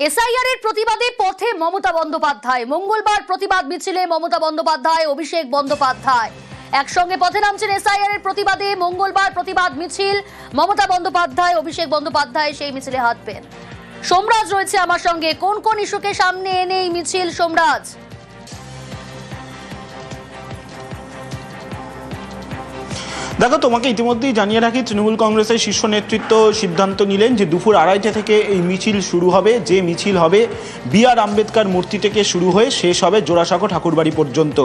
SIR এর প্রতিবাদে পথে মমতা বন্দ্যোপাধ্যায়। মঙ্গলবার প্রতিবাদ মিছিলে মমতা বন্দ্যোপাধ্যায়, অভিষেক বন্দ্যোপাধ্যায় একসঙ্গে পথে নামছেন। এসআইআর এর প্রতিবাদে মঙ্গলবার প্রতিবাদ মিছিল, মমতা বন্দ্যোপাধ্যায়, অভিষেক বন্দ্যোপাধ্যায় সেই মিছিলে হাঁটবেন। সোমরাজ রয়েছে আমার সঙ্গে। কোন কোন ইস্যুকে সামনে এনে এই মিছিল, সোমরাজ? দেখো, তোমাকে ইতিমধ্যেই জানিয়ে রাখি, তৃণমূল কংগ্রেসের শীর্ষ নেতৃত্ব সিদ্ধান্ত নিলেন যে দুপুর 2:30 থেকে এই মিছিল শুরু হবে। যে মিছিল হবে বি.আর. আম্বেদকর মূর্তি থেকে শুরু হয়ে শেষ হবে জোড়াসাঁকো ঠাকুরবাড়ি পর্যন্ত।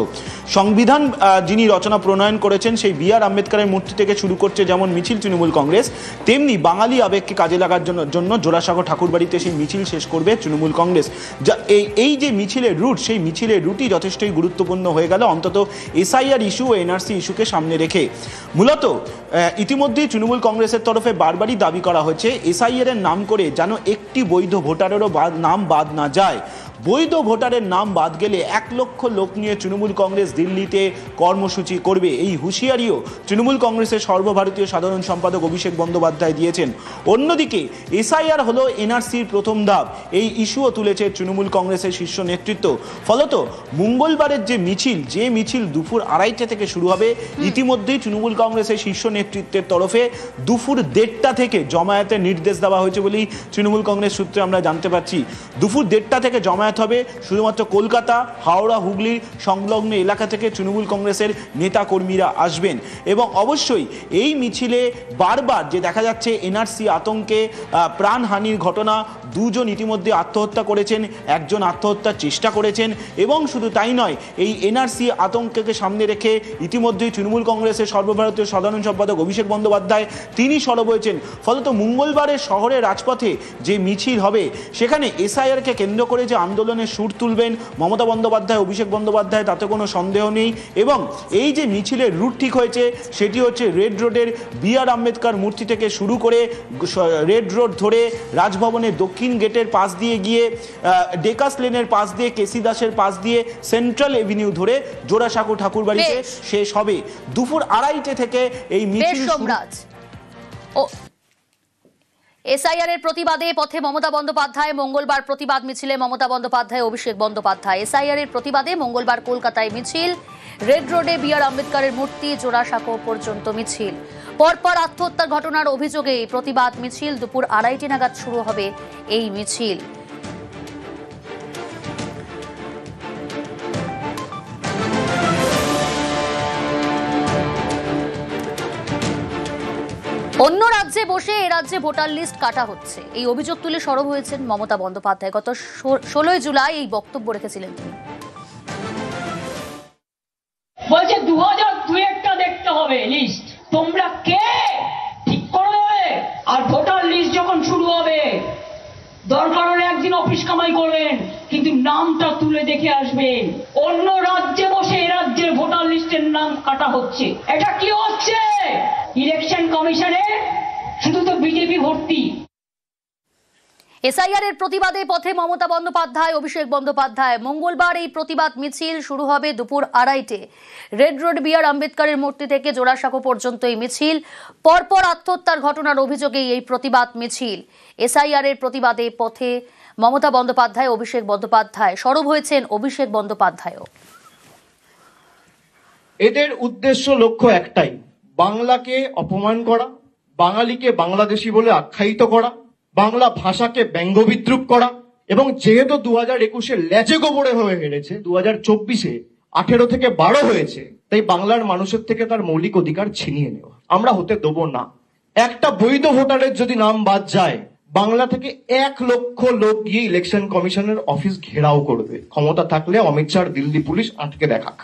সংবিধান যিনি রচনা প্রণয়ন করেছেন সেই বি.আর. আম্বেদকরের মূর্তি থেকে শুরু করছে যেমন মিছিল তৃণমূল কংগ্রেস, তেমনি বাঙালি আবেগকে কাজে লাগার জন্য জোড়াসাঁকো ঠাকুরবাড়িতে সেই মিছিল শেষ করবে তৃণমূল কংগ্রেস। যা এই যে মিছিলের রুট, সেই মিছিলের রুটই যথেষ্টই গুরুত্বপূর্ণ হয়ে গেল, অন্তত এসআইআর ইস্যু ও এনআরসি ইস্যুকে সামনে রেখে। মূলত ইতিমধ্যেই তৃণমূল কংগ্রেসের তরফে বারবারই দাবি করা হয়েছে এসআইআর এর নাম করে যেন একটি বৈধ ভোটারেরও নাম বাদ না যায়। বৈধ ভোটারের নাম বাদ গেলে 1 লক্ষ লোক নিয়ে তৃণমূল কংগ্রেস দিল্লিতে কর্মসূচি করবে। এই হুঁশিয়ারিও তৃণমূল কংগ্রেসের সর্বভারতীয় সাধারণ সম্পাদক অভিষেক বন্দ্যোপাধ্যায় দিয়েছেন। অন্যদিকে এসআইআর হলো এনআরসির প্রথম ধাপ, এই ইস্যুও তুলেছে তৃণমূল কংগ্রেসের শীর্ষ নেতৃত্ব। ফলত মঙ্গলবারের যে মিছিল দুপুর 2:30 থেকে শুরু হবে, ইতিমধ্যেই তৃণমূল কংগ্রেসের শীর্ষ নেতৃত্বের তরফে দুপুর 1:30 থেকে জমায়েতের নির্দেশ দেওয়া হয়েছে বলেই তৃণমূল কংগ্রেস সূত্রে আমরা জানতে পারছি। দুপুর 1:30 থেকে জমায়েত হবে। শুধুমাত্র কলকাতা, হাওড়া, হুগলির সংলগ্ন এলাকা থেকে তৃণমূল কংগ্রেসের নেতা কর্মীরা আসবেন। এবং অবশ্যই এই মিছিলে বারবার যে দেখা যাচ্ছে এনআরসি আতঙ্কে প্রাণহানির ঘটনা, 2 জন ইতিমধ্যে আত্মহত্যা করেছেন, 1 জন আত্মহত্যার চেষ্টা করেছেন। এবং শুধু তাই নয়, এই এনআরসি আতঙ্ককে সামনে রেখে ইতিমধ্যেই তৃণমূল কংগ্রেসের সর্বভারতীয় সাধারণ সম্পাদক অভিষেক বন্দ্যোপাধ্যায় তিনি সরব হয়েছেন। ফলত মঙ্গলবারের শহরের রাজপথে যে মিছিল হবে, সেখানে এসআইআরকে কেন্দ্র করে যে আন্দোলনের সুর তুলবেন মমতা বন্দ্যোপাধ্যায়, অভিষেক বন্দ্যোপাধ্যায়, তাতে কোনো সন্দেহ নেই। এবং এই যে মিছিলের রুট ঠিক হয়েছে সেটি হচ্ছে রেড রোডের বি.আর. আম্বেদকর মূর্তি থেকে শুরু করে রেড রোড ধরে রাজভবনের দক্ষিণ গেটের পাশ দিয়ে গিয়ে ডেকাস লেনের পাশ দিয়ে কেসি দাসের পাশ দিয়ে সেন্ট্রাল এভিনিউ ধরে জোড়াসাঁকো ঠাকুরবাড়িতে শেষ হবে। দুপুর 2:30 থেকে এই মিছিল। এসআইআর এর প্রতিবাদে পথে মমতা বন্দ্যোপাধ্যায়। মঙ্গলবার প্রতিবাদ মিছিলে মমতা বন্দ্যোপাধ্যায়, অভিষেক বন্দ্যোপাধ্যায়। এসআইআর এর প্রতিবাদে মঙ্গলবার কলকাতায় মিছিল, রেড রোডে বি.আর. আম্বেদকরের মূর্তি জোড়াসাঁকো পর্যন্ত মিছিল। পরপর আত্মহত্যার ঘটনার অভিযোগে প্রতিবাদ মিছিল, দুপুর 2:30 নাগাদ শুরু হবে এই মিছিল। অন্য রাজ্যে বসে এ রাজ্যে ভোটার লিস্ট কাটা হচ্ছে, এই অভিযোগ তুলে সরব হয়েছেন মমতা বন্দ্যোপাধ্যায়। গত 16 জুলাই এই বক্তব্য রেখেছিলেন তিনি। বলছে 2002-টা দেখতে হবে লিস্ট, তোমরা কে ঠিক করে দেবে। আর ভোটার লিস্ট যখন শুরু হবে, দরকার হলে একদিন অফিস কামাই করবেন, কিন্তু নামটা তুলে দেখে আসবেন। অন্য রাজ্যে বসে এ রাজ্যের ভোটার লিস্টের নাম কাটা হচ্ছে। এটা কি হচ্ছে? ইলেকশন কমিশনে শুধু তো বিজেপি ভর্তি। এসআইআর এর প্রতিবাদে পথে মমতা বন্দ্যোপাধ্যায়, অভিষেক বন্দ্যোপাধ্যায়। মঙ্গলবার এই প্রতিবাদ মিছিল শুরু হবে দুপুর 2:30। Red road B.R.. আম্বেদকরের মূর্তি থেকে জোড়াসাঁকো পর্যন্ত এই মিছিল। পরপর আত্মহত্যার ঘটনার অভিযোগেই এই প্রতিবাদ মিছিল। এসআইআর এর প্রতিবাদে পথে মমতা বন্দ্যোপাধ্যায়, অভিষেক বন্দ্যোপাধ্যায়। সরব হয়েছেন অভিষেক বন্দ্যোপাধ্যায়ও। এদের উদ্দেশ্য, লক্ষ্য একটাই, বাংলাকে অপমান করা, বাঙালিকে বাংলাদেশি বলে আখ্যায়িত করা, বাংলা ভাষাকে ব্যঙ্গবিদ্রুপ করা। এবং যেহেতু 2021-এ লেজে গোবরে হয়ে হেরেছে, 2024-এ 18 থেকে 12 হয়েছে, তাই বাংলার মানুষের থেকে তার মৌলিক অধিকার ছিনিয়ে নেওয়া আমরা হতে দেব না। একটা বৈধ ভোটারের যদি নাম বাদ যায়, বাংলা থেকে 1 লক্ষ লোক গিয়ে ইলেকশন কমিশনের অফিস ঘেরাও করবে। ক্ষমতা থাকলে অমিত শাহ দিল্লি পুলিশ আটকে দেখাক।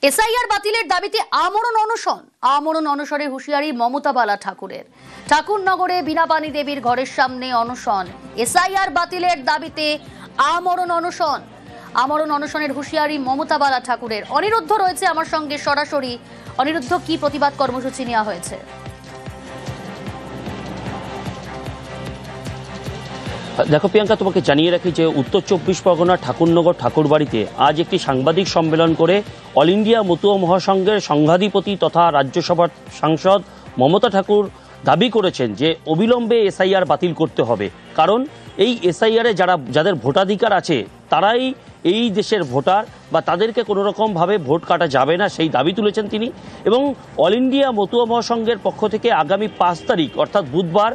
এসআইআর বাতিলের দাবিতে আমরণ অনশনের হুঁশিয়ারি মমতা বালা ঠাকুরের। ঠাকুরনগরে বীণাপানি দেবীর ঘরের সামনে অনশন। এসআইআর বাতিলের দাবিতে আমরণ অনশনের হুঁশিয়ারি মমতা বালা ঠাকুরের। অনিরুদ্ধ রয়েছে আমার সঙ্গে সরাসরি। অনিরুদ্ধ, কি প্রতিবাদ কর্মসূচি নেওয়া হয়েছে? দেখো প্রিয়াঙ্কা, তোমাকে জানিয়ে রাখি যে উত্তর 24 পরগনা ঠাকুরনগর ঠাকুরবাড়িতে আজ একটি সাংবাদিক সম্মেলন করে অল ইন্ডিয়া মতুয়া মহাসংঘের সংঘাধিপতি তথা রাজ্যসভার সাংসদ মমতা ঠাকুর দাবি করেছেন যে অবিলম্বে এসআইআর বাতিল করতে হবে, কারণ এই এসআইআরে যাদের ভোটাধিকার আছে তারাই এই দেশের ভোটার, বা তাদেরকে কোনো রকমভাবে ভোট কাটা যাবে না সেই দাবি তুলেছেন তিনি। এবং অল ইন্ডিয়া মতুয়া মহাসংঘের পক্ষ থেকে আগামী 5 তারিখ অর্থাৎ বুধবার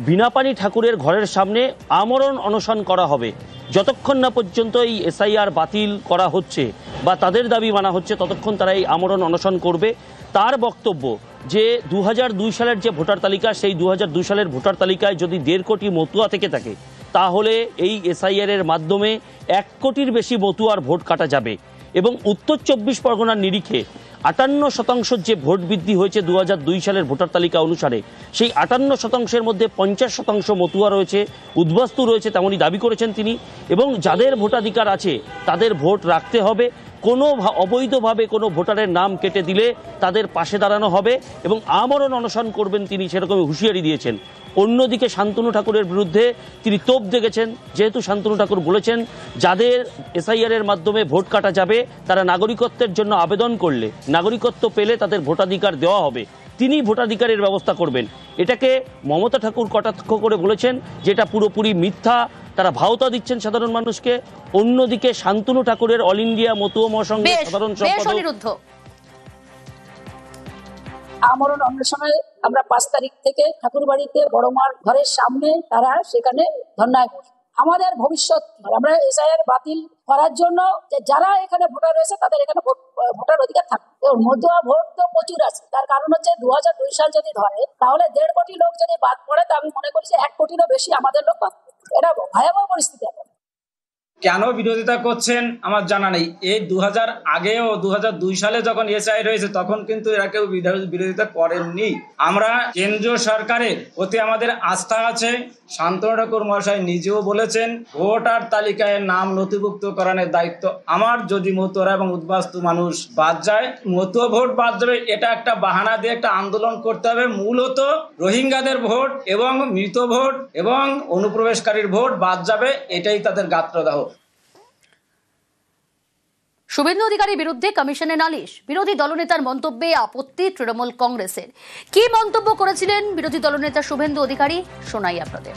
বিনাপানি ঠাকুরের ঘরের সামনে আমরণ অনশন করা হবে। যতক্ষণ না পর্যন্ত এই এসআইআর বাতিল করা হচ্ছে বা তাদের দাবি মানা হচ্ছে ততক্ষণ তারা এই আমরণ অনশন করবে। তার বক্তব্য যে 2002 সালের যে ভোটার তালিকা, সেই 2002 সালের ভোটার তালিকায় যদি 1.5 কোটি মতুয়া থেকে থাকে তাহলে এই এসআইআর-এর মাধ্যমে 1 কোটির বেশি মতুয়ার ভোট কাটা যাবে। এবং উত্তর 24 পরগনার নিরিখে 58% যে ভোট বৃদ্ধি হয়েছে 2002 সালের ভোটার তালিকা অনুসারে, সেই 58%-এর মধ্যে 50% মতুয়া রয়েছে, উদ্বাস্তু রয়েছে, তেমনই দাবি করেছেন তিনি। এবং যাদের ভোটাধিকার আছে তাদের ভোট রাখতে হবে, কোনো অবৈধভাবে কোনো ভোটারের নাম কেটে দিলে তাদের পাশে দাঁড়ানো হবে এবং আমরণ অনশন করবেন তিনি, সেরকমই হুঁশিয়ারি দিয়েছেন। অন্যদিকে শান্তনু ঠাকুরের বিরুদ্ধে তিনি তোপ দেখেছেন, যেহেতু শান্তনু ঠাকুর বলেছেন যাদের এসআইআর-এর মাধ্যমে ভোট কাটা যাবে তারা নাগরিকত্বের জন্য আবেদন করলে, নাগরিকত্ব পেলে তাদের ভোটাধিকার দেওয়া হবে, তিনি ভোটাধিকারের ব্যবস্থা করবেন। এটাকে মমতা ঠাকুর কটাক্ষ করে বলেছেন যে এটা পুরোপুরি মিথ্যা, তারা ভাওতা দিচ্ছেন সাধারণ মানুষকে। অন্যদিকে শান্তনু ঠাকুরের অল ইন্ডিয়া মতুয়া মহাসংঘের সাধারণ সম্পাদক আমরণ অন্বেষণে আমরা 5 তারিখ থেকে ঠাকুরবাড়িতে বড়মার ঘরের সামনে তারা সেখানে ধর্নায় বসে। আমাদের ভবিষ্যৎ আমরা এসআইআর বাতিল করার জন্য যে যারা এখানে ভোটার রয়েছে তাদের এখানে ভোটার অধিকার থাকে। মতুয়া ভোট তো প্রচুর আছে, তার কারণ হচ্ছে 2002 সাল যদি ধরে তাহলে 1.5 কোটি লোক যদি বাদ পড়ে, তা আমি মনে করি যে 1 কোটিরও বেশি আমাদের লোক বাদ পড়ে। এটা ভয়াবহ পরিস্থিতি। কেন বিরোধিতা করছেন আমার জানা নেই। এই 2000 আগেও 2002 সালে যখন এসআই রয়েছে তখন কিন্তু এরা কেউ বিরোধিতা করেননি। আমরা কেন্দ্রীয় সরকারের প্রতি আমাদের আস্থা আছে। শান্তনু ঠাকুর মহাশয় নিজেও বলেছেন ভোটার তালিকায় নাম নথিভুক্ত করানোর দায়িত্ব আমার। যদি মতুয়ারা এবং উদ্বাস্তু মানুষ বাদ যায়, মতুয়া ভোট বাদ যাবে, এটা একটা বাহানা দিয়ে একটা আন্দোলন করতে হবে। মূলত রোহিঙ্গাদের ভোট এবং মৃত ভোট এবং অনুপ্রবেশকারীর ভোট বাদ যাবে, এটাই তাদের গাত্রদাহ। শুভেন্দু অধিকারীর বিরুদ্ধে কমিশনে নালিশ, বিরোধী দলনেতার মন্তব্যে আপত্তি তৃণমূল কংগ্রেসের। কি মন্তব্য করেছিলেন বিরোধী দলনেতা শুভেন্দু অধিকারী, শোনাই আপনাদের।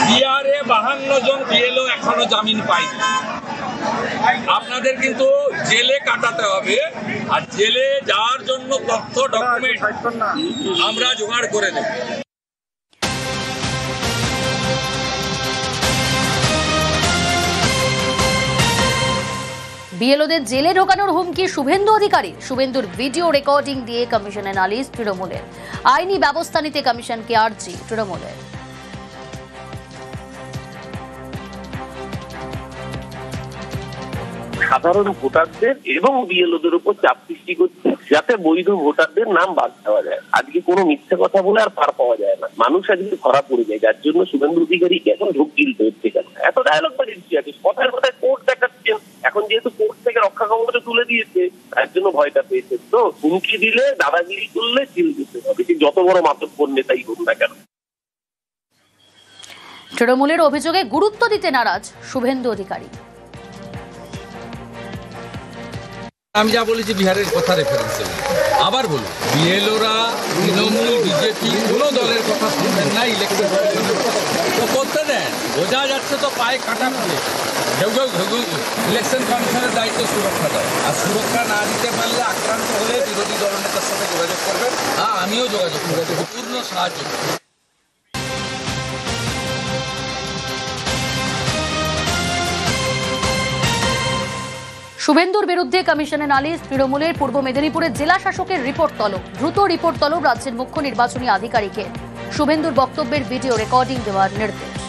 বিহারে 52 জন বিএলও এখনো জামিন পায়নি। আপনাদের কিন্তু জেলে কাটাতে হবে, আর জেলে যাওয়ার জন্য তথ্য ডকুমেন্ট আমরা জোগাড় করে দেব। বিএলওদের জেলে ঢোকানোর হুমকি শুভেন্দু অধিকারীর। শুভেন্দুর ভিডিও রেকর্ডিং দিয়ে কমিশনে নালিশ তৃণমূলের। আইনি ব্যবস্থা নিতে কমিশনকে আর্জি তৃণমূলের। সাধারণ ভোটারদের এবং বিএলওদের উপর চাপ সৃষ্টি করছে যাতে বৈধ ভোটারদের নাম বাদ দেওয়া যায়। আজকে কোনো মিথ্যে কথা বলে আর পার পাওয়া যায় না, মানুষ আজকে ধরা পড়ে যায়। যার জন্য শুভেন্দু অধিকারী এখন ঢোক গিলতে হচ্ছে। কেন এত ডায়লগ বাজিয়েছি? আছে কথায় কথায় কোর্ট দেখাচ্ছেন। এখন যেহেতু কোর্ট থেকে রক্ষা কবচ তুলে দিয়েছে তার জন্য ভয়টা পেয়েছে। তো হুমকি দিলে, দাদাগিরি করলে জেল দিতে হবে, যত বড় মাতব্বর নেতাই হোক না কেন। তৃণমূলের অভিযোগে গুরুত্ব দিতে নারাজ শুভেন্দু অধিকারী। আমি যা বলেছি বিহারের কথা রেফারেন্স আবার বলুন, বিএলওরা তৃণমূল বিজেপি কোনো দলের কথা শুনবেন না। ইলেকশন তো করতে দেন, বোঝা যাচ্ছে তো পায়ে কাটা পড়ে। ইলেকশন কমিশনের দায়িত্ব সুরক্ষা দেয়, আর সুরক্ষা না দিতে পারলে আক্রান্ত হলে বিরোধী দলনেতার সাথে যোগাযোগ করবেন। আমিও যোগাযোগ করে দেবো, পূর্ণ সাহায্য করব। শুভেন্দুর বিরুদ্ধে কমিশনে নালিশ তৃণমূলের। পূর্ব মেদিনীপুরের জেলা শাসকের রিপোর্ট তলব, দ্রুত রিপোর্ট তলব রাজ্যের মুখ্য নির্বাচনী আধিকারিকের। শুভেন্দুর বক্তব্যের ভিডিও রেকর্ডিং দেওয়ার নির্দেশ।